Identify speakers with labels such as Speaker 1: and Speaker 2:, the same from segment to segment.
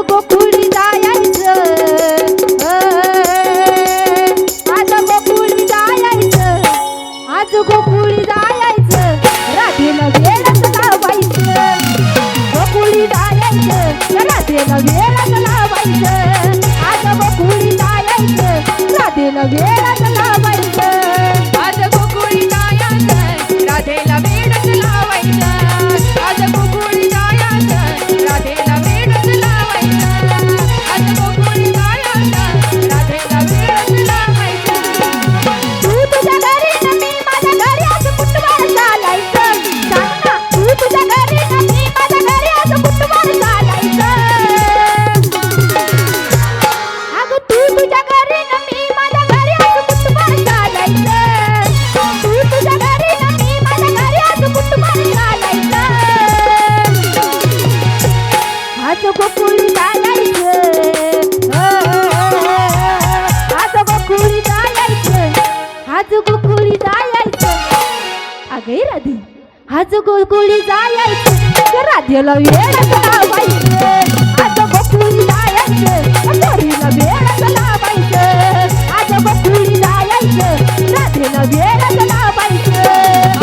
Speaker 1: गोकुळी जायचं, आज गोकुळी जायचं, आज गोकुळी जायचं, राधेला वेळच लावायचं, गोकुळी जायचं, राधेला वेळच लावायचं, आज गोकुळी जायचं, राधेला वेळच लावायचं,
Speaker 2: आज गोकुळी जायचं, राधेला वेडच लावायचं, आज गोकुळी जायचं, राधेला वेडच लावायचं, आज गोकुळी जायचं, राधेला वेडच लावायचं.
Speaker 1: तू तुझ्या घरी न मी माझ्या घरी, आज कुटुंबावर चालायचं, सांग ना. तू तुझ्या घरी न मी माझ्या घरी, आज कुटुंबावर चालायचं, अगं तू तुझ्या घरी न मी माझ्या घरी, आज कुटुंबावर चालायचं, तू तुझ्या घरी न मी माझ्या घरी, आज कुटुंबावर चालायचं, आज गोकुळी जायचं, आज गोकुळी जायचं, आज गोकुळी जायचं, अगे राधे, आज गोकुळी जायचं, राधेला वेळच लावायचं, आज गोकुळी जायचं, पोरीला वेळच लावायचं, आज गोकुळी जायचं, राधेला वेळच लावायचं,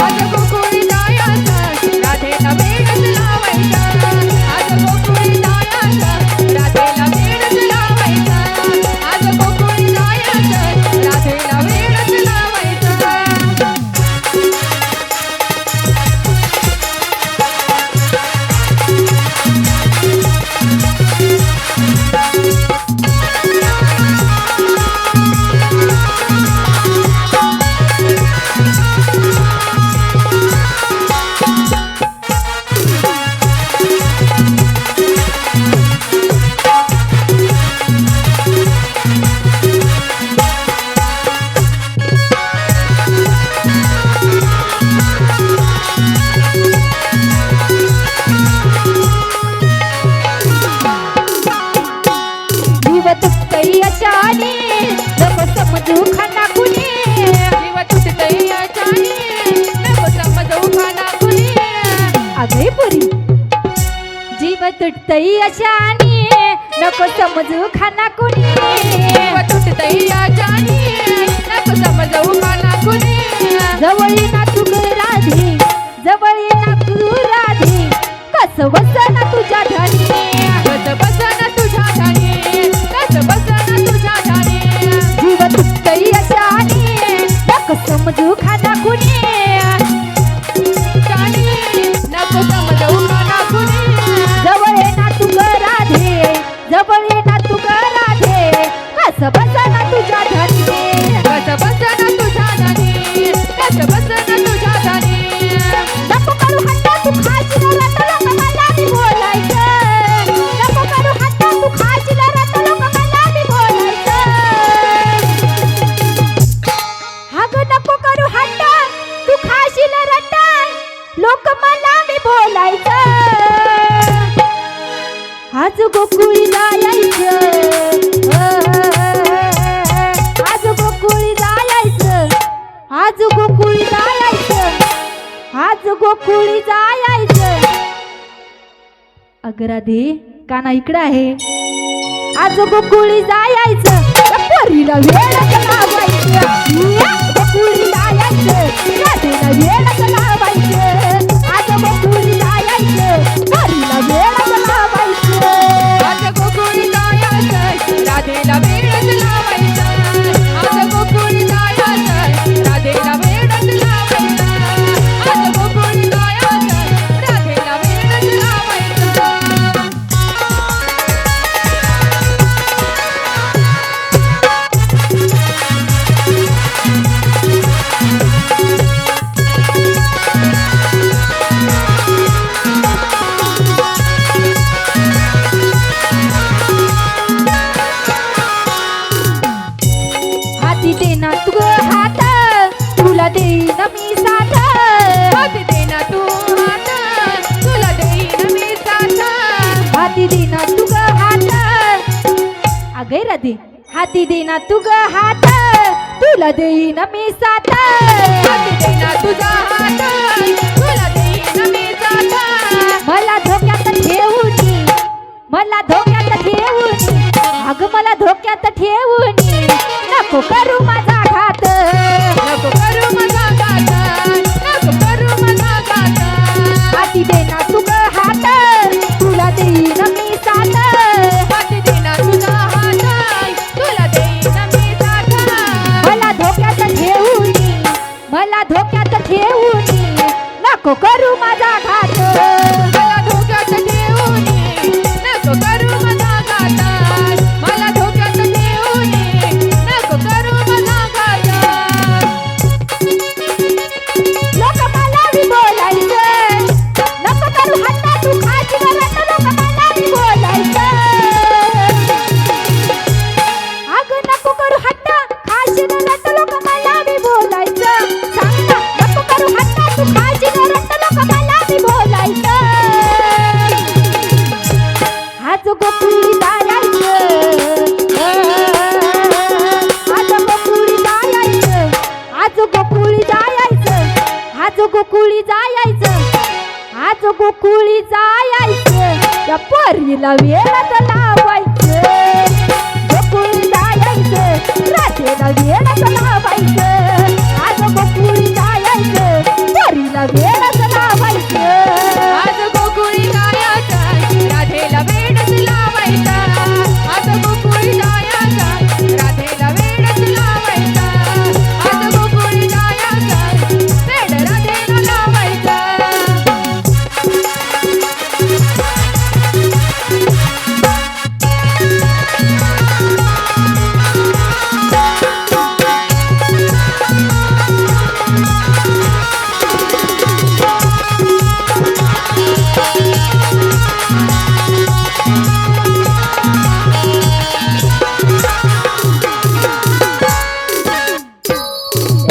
Speaker 2: आज गोकुळी जायचं, राधेला वेडच लावायचं, आज गोकुळी जायचं, राधेला वेडच लावायचं, आज गोकुळी जायचं, राधेला वेडच लावायचं.
Speaker 1: जीव तुटतई अचानी, नको समजू खाना कुणी,
Speaker 2: जीव तुटतई अचानी, नको समजू खाना कुणी,
Speaker 1: अगे पुरी, जीव तुटतई अचानी, नको समजू खाना कुणी,
Speaker 2: जीव तुटतई अचानी, नको समजू खाना कुणी,
Speaker 1: जवळी ना तू ग राधी, जवळी ना तू राधी, कस बसना तुझ्या धनी,
Speaker 2: कस बसना तुझ्या ठाणी, कस बसना तुझ्या ठाणी,
Speaker 1: जीव तुटतई अचानी, नको समजू खाना कुणी,
Speaker 2: ठाणी, नको समजू खाना कुणी,
Speaker 1: जवळ ये ना तू ग राधे, जवळ ये ना तू ग राधे, कस बसना तुझ्या धनी,
Speaker 2: कस बसना तुझ्या ठाणी, कस बसना तुझ्या ठाणी,
Speaker 1: नको करू हट्टा तू खाशील रट लोक मला बी बोलायचं, नको करू हट्टा तू खाशील रट लोक मला बी बोलायचं, अगं नको करू हट्टा तू खाशील रट लोक मला बी बोलायचं, आज गोकुळी जायचं, आज गोकुळी जायचं, आज गोकुळी जायचं, आज गोकुळी जायचं, अगं राधे काना इकडे आहे, आज गोकुळी जायचं, त्या पोरीला वेळच लावायचं, गोकुळी जायचं, राधेला वेळच लावायचं, आज गोकुळी जायचं, पोरीला वेळच लावायचं,
Speaker 2: आज गोकुळी जायचं, राधेला वेडच लावायचं, आज गोकुळी जायचं, राधेला वेडच लावायचं, आज गोकुळी जायचं, राधेला वेडच लावायचं.
Speaker 1: हाती दे ना तू हात, तुला देईन मी साथ,
Speaker 2: हाती दे ना तू हात, तुला देईन मी साथ,
Speaker 1: हाती दे ना तू हात, अगे राधे, हाती दे ना तू हात, तुला देईन मी साथ,
Speaker 2: हाती दे ना तुझा हात, तुला देईन मी साथ,
Speaker 1: मला धोक्यात ठेवून, मला धोक्यात ठेवून, डोक्यात ठेवून नको करू माझा घात
Speaker 2: नको करू माझा घात नको करू माझा घात
Speaker 1: हाती देना तू ग हात तुला देईन मी साथ
Speaker 2: हाती देना तुझा हात तुला देईन मी साथ
Speaker 1: मला धोक्यात ठेवून नको करू माझा घात
Speaker 2: मला धोक्यात ठेवून नको करू माझा घात मला धोक्यात ठेवून नको करू माझा घात
Speaker 1: लोक मला बी बोलायचं नको करू हट्टा तू खाची रट लोक मला बी बोलायचं अगं नको करू हट्टा खाची रट लोक मला बी बोलायचं सांग ना नको करू हट्टा तू खाची रट लोक मला बी बोलायचं आज गोकुळी जायचं आज गोकुळी जायचं आज गोकुळी जायचं आज गोकुळी जायचं आज गोकुळी जायचं या पोरीला वेळात लावायचं गोकुळी जायचं राधेला वेळात लावायचं आज गोकुळी जायचं पोरीला वेळात लावायचं
Speaker 2: आज गोकुळी जायचा राधेला वेडच लावायचा आज गोकुळी जायचा राधेला वेडच लावायचा आज गोकुळी जायचा वेड राधेला लावायचा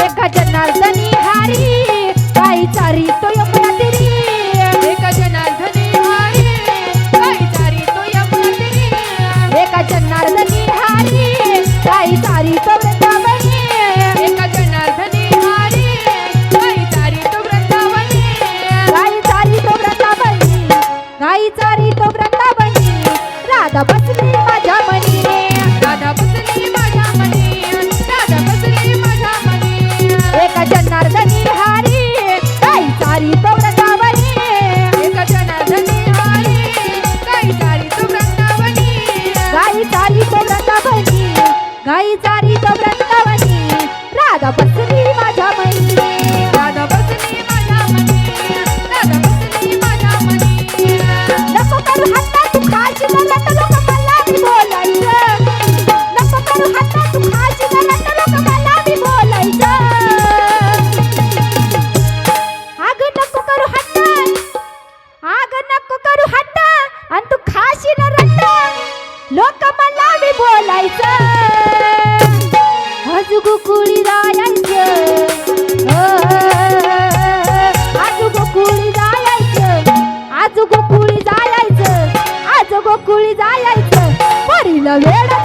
Speaker 1: एका जनार्दनी हारी काही चारी तो यमुना तिरी
Speaker 2: एका जनार्दनी हारी काही चारी तो यमुना तिरी
Speaker 1: एका जनार्दनी हारी काही चारी तो वृंदावनी
Speaker 2: एका जनार्दनी हारी काही चारी तो वृंदावनी
Speaker 1: काही चारी तो वृंदावनी काही चारी तो वृंदावनी राधा बसली माझ्या मनी
Speaker 2: राधा बसली माझ्या मनी राधा बसली माझ्या मनी
Speaker 1: एका जनार्दनी हारी काही चारी तो वृंदावनी
Speaker 2: एका जनार्दनी हारी काही चारी तो वृंदावनी
Speaker 1: काही चारी तो वृंदावनी काही चारी तो वृंदावनी राधा बसली माझ्या मनी
Speaker 2: राधा बसली माझ्या मनी राधा बसली माझ्या मनी
Speaker 1: नको करू हट्टा तू खाची रट लोक मला बी बोलायचं नको करू हट्टा तू खाची रट लोक मला बी बोलायचं अगं नको करू हट्टा अगं नको करू हट्टा आणि तू खाशी रट लोक मला बी बोलायचं आज गोकुळी जायचं आज गोकुळी जायचं आज गोकुळी जायचं आज गोकुळी जायचं पोरीला वेळ